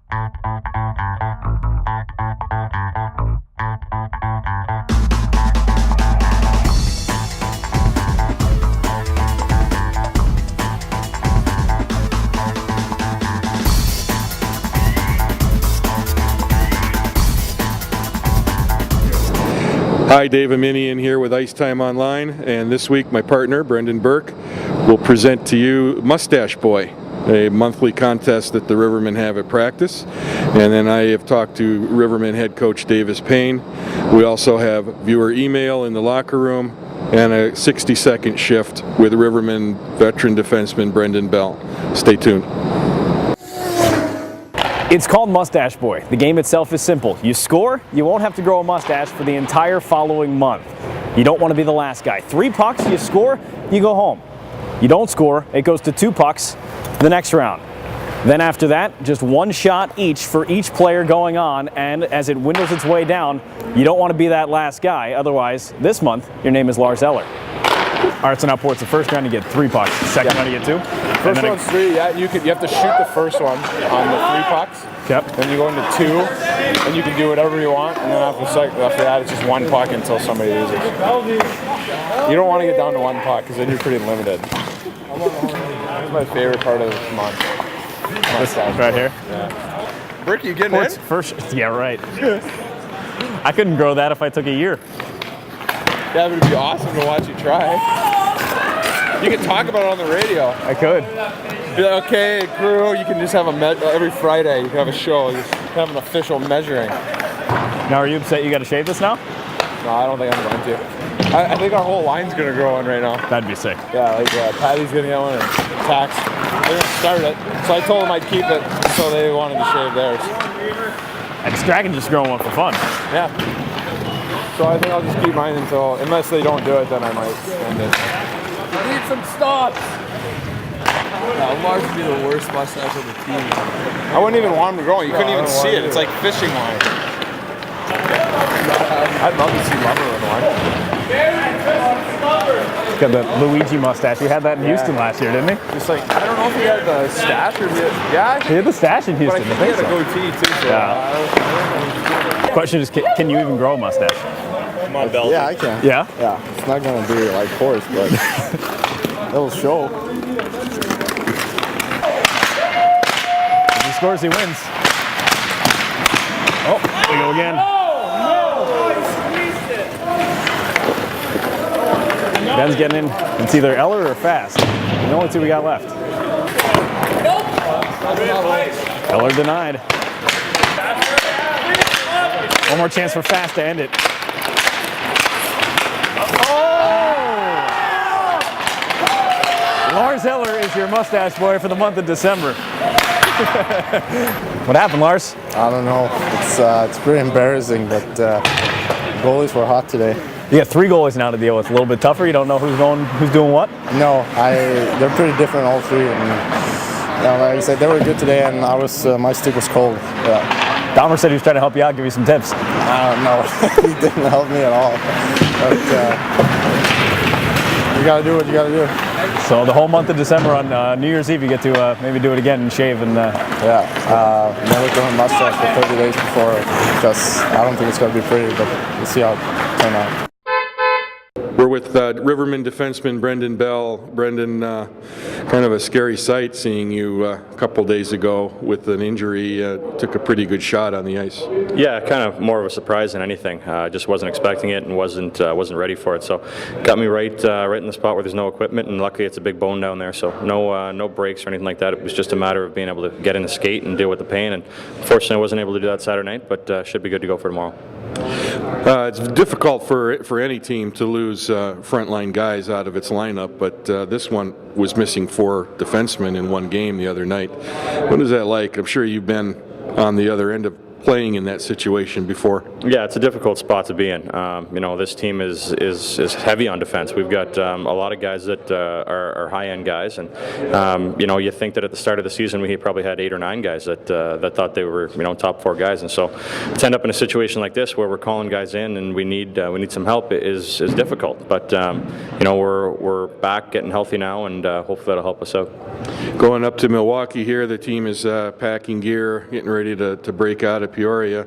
Hi, Dave Aminian here with Ice Time Online, and this week my partner, Brendon Burke, will present to you Mustache Boy, a monthly contest that the Rivermen have at practice. And then I have talked to Rivermen head coach Davis Payne. We also have viewer email in the locker room and a 60-second shift with Rivermen veteran defenseman Brendon Bell. Stay tuned. It's called Mustache Boy. The game itself is simple. You score, you won't have to grow a mustache for the entire following month. You don't want to be the last guy. 3 pucks, you score, you go home. You don't score, it goes to 2 pucks the next round. Then after that, just 1 shot each for each player going on, and as it windows its way down, you don't want to be that last guy. Otherwise, this month, your name is Lars Eller. All right, so now Ports, the first round you get 3 pucks, second round you get 2. First one's 3, yeah, you have to shoot the first one on the 3 pucks. Yep. Then you go into 2, and you can do whatever you want, and then after that it's just 1 puck until somebody loses. You don't want to get down to 1 puck, because then you're pretty limited. That's my favorite part of the month. This right here? Yeah. Rick, you getting Ports, in? first, yeah, right. I couldn't grow that if I took a year. Yeah, but it'd be awesome to watch you try. You can talk about it on the radio. I could. Be like, okay, crew, you can just have every Friday, you can have a show, just have an official measuring. Now, are you upset you got to shave this now? No, I don't think I'm going to. I think our whole line's going to grow in right now. That'd be sick. Yeah, like Patty's going to get one and Tax. They're going to start it. So I told them I'd keep it until they wanted to shave theirs. And Dragon just growing one for fun. Yeah. So I think I'll just keep mine until, unless they don't do it, then I might end it. We need some stops! Yeah, Lars would be the worst mustache on the team. I wouldn't even want him to grow. You couldn't even see it. It's like fishing line. I'd love to see Lumber with one. He's got the Luigi mustache. He had that in Houston last year, didn't he? Just like, I don't know if he had the stash or He had the stash in Houston. But I think he had a goatee too. So yeah. Question is, can you even grow a mustache? Come on, Bell. Yeah, I can. Yeah? Yeah. It's not going to be like horse, but it'll show. If he scores, he wins. Oh, we go again. Ben's getting in. It's either Eller or Fast. The only 2 we got left. Eller denied. One more chance for Fast to end it. Lars Eller is your mustache boy for the month of December. What happened, Lars? I don't know. It's pretty embarrassing, but goalies were hot today. You got 3 goalies now to deal with. A little bit tougher. You don't know who's doing what. No, they're pretty different, all 3. And like I said, they were good today, and my stick was cold. Yeah. Dahmer said he was trying to help you out, give you some tips. No, he didn't help me at all. But you gotta do what you gotta do. So the whole month of December on New Year's Eve, you get to maybe do it again and shave and. Never grown a mustache for 30 days before, because I don't think it's gonna be pretty, but we'll see how it turns out. We're with Rivermen defenseman Brendon Bell. Brendon, kind of a scary sight seeing you a couple days ago with an injury. Took a pretty good shot on the ice. Yeah, kind of more of a surprise than anything. Just wasn't expecting it and wasn't ready for it. So got me right in the spot where there's no equipment, and luckily it's a big bone down there, so no breaks or anything like that. It was just a matter of being able to get in the skate and deal with the pain. And fortunately, I wasn't able to do that Saturday night, but should be good to go for tomorrow. It's difficult for any team to lose frontline guys out of its lineup, but this one was missing 4 defensemen in one game the other night. What is that like? I'm sure you've been on the other end of playing in that situation before. Yeah, it's a difficult spot to be in. This team is heavy on defense. We've got a lot of guys that are high-end guys, and you think that at the start of the season we probably had 8 or 9 guys that thought they were top 4 guys, and so to end up in a situation like this where we're calling guys in and we need some help is difficult. But we're back, getting healthy now, and hopefully that'll help us out. Going up to Milwaukee here, the team is packing gear, getting ready to break out of Peoria.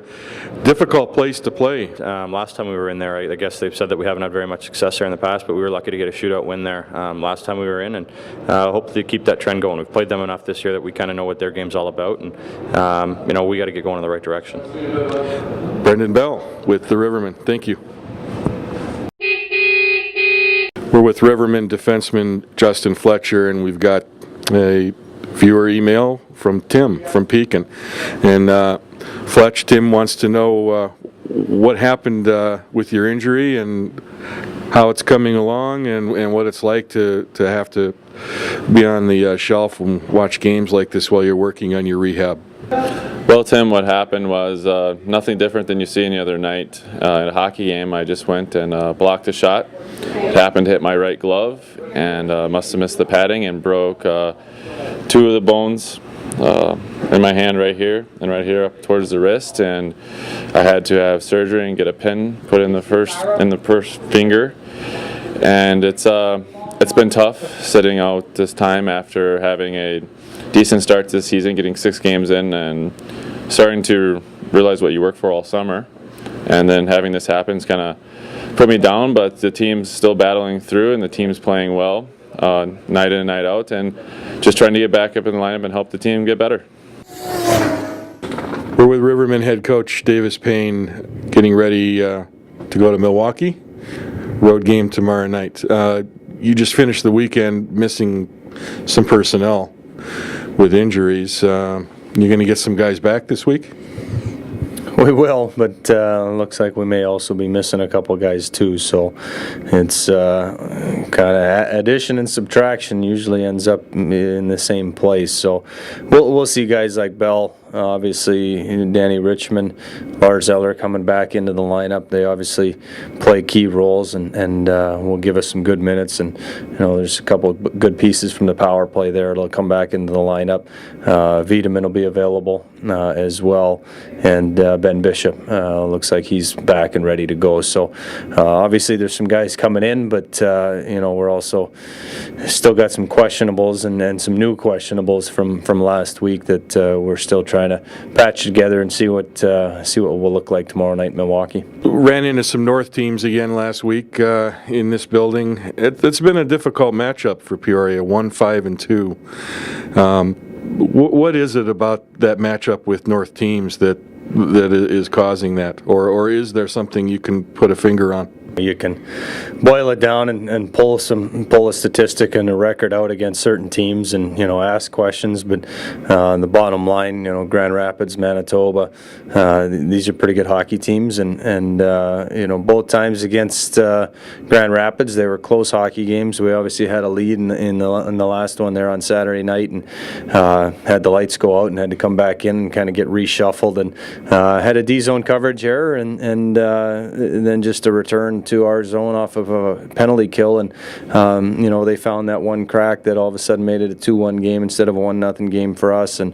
Difficult place to play. Last time we were in there, I guess they've said that we haven't had very much success there in the past, but we were lucky to get a shootout win there last time we were in, and hopefully keep that trend going. We've played them enough this year that we kind of know what their game's all about, and we got to get going in the right direction. Brendon Bell with the Rivermen. Thank you. We're with Rivermen defenseman Justin Fletcher, and we've got a viewer email from Tim from Pekin. And Fletch, Tim wants to know what happened with your injury and how it's coming along, and what it's like to have to be on the shelf and watch games like this while you're working on your rehab. Well, Tim, what happened was nothing different than you see any other night. In a hockey game, I just went and blocked a shot. It happened to hit my right glove, and must have missed the padding and broke 2 of the bones in my hand right here and right here up towards the wrist, and I had to have surgery and get a pin put in the first finger. And it's been tough sitting out this time after having a decent start to the season, getting 6 games in and starting to realize what you work for all summer, and then having this happen is kind of put me down. But the team's still battling through, and the team's playing well night in and night out, and just trying to get back up in the lineup and help the team get better. We're with Rivermen head coach Davis Payne, getting ready to go to Milwaukee. Road game tomorrow night. You just finished the weekend missing some personnel with injuries. You're going to get some guys back this week? We will, but looks like we may also be missing a couple guys too. So it's kind of addition and subtraction usually ends up in the same place. So we'll see guys like Bell, obviously Danny Richmond, Lars Eller coming back into the lineup. They obviously play key roles and will give us some good minutes. And there's a couple of good pieces from the power play there. It'll come back into the lineup. Wiedemann will be available as well, and Ben Bishop looks like he's back and ready to go. So obviously there's some guys coming in, but we're also still got some questionables and some new questionables from last week that we're still trying to patch together and see what we'll look like tomorrow night in Milwaukee. Ran into some North teams again last week in this building. It's been a difficult matchup for Peoria, 1-5-2. What is it about that matchup with North teams that is causing that, or is there something you can put a finger on? You can boil it down and pull a statistic and a record out against certain teams and ask questions, but the bottom line, Grand Rapids, Manitoba, these are pretty good hockey teams, and both times against Grand Rapids they were close hockey games. We obviously had a lead in the last one there on Saturday night, and had the lights go out and had to come back in and kind of get reshuffled, and had a D-zone coverage error, and then just a return to our zone off of a penalty kill, and they found that one crack that all of a sudden made it a 2-1 game instead of a 1-0 game for us, and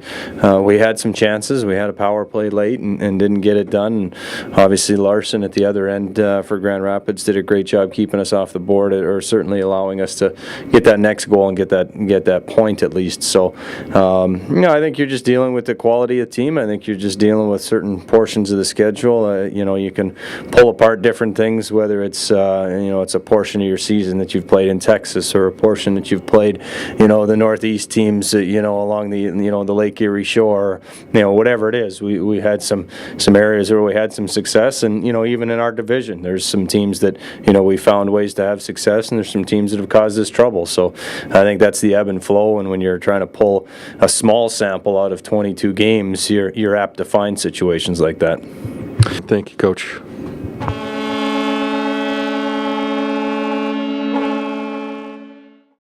we had some chances. We had a power play late and didn't get it done, and obviously Larson at the other end for Grand Rapids did a great job keeping us off the board, or certainly allowing us to get that next goal and get that point at least. So I think you're just dealing with the quality of the team. I think you're just dealing with certain portions of the schedule. You can pull apart different things, whether it's it's a portion of your season that you've played in Texas, or a portion that you've played the Northeast teams along the the Lake Erie shore, whatever it is. We had some areas where we had some success, and even in our division there's some teams that we found ways to have success, and there's some teams that have caused us trouble. So I think that's the ebb and flow, and when you're trying to pull a small sample out of 22 games, you're apt to find situations like that. Thank you, Coach.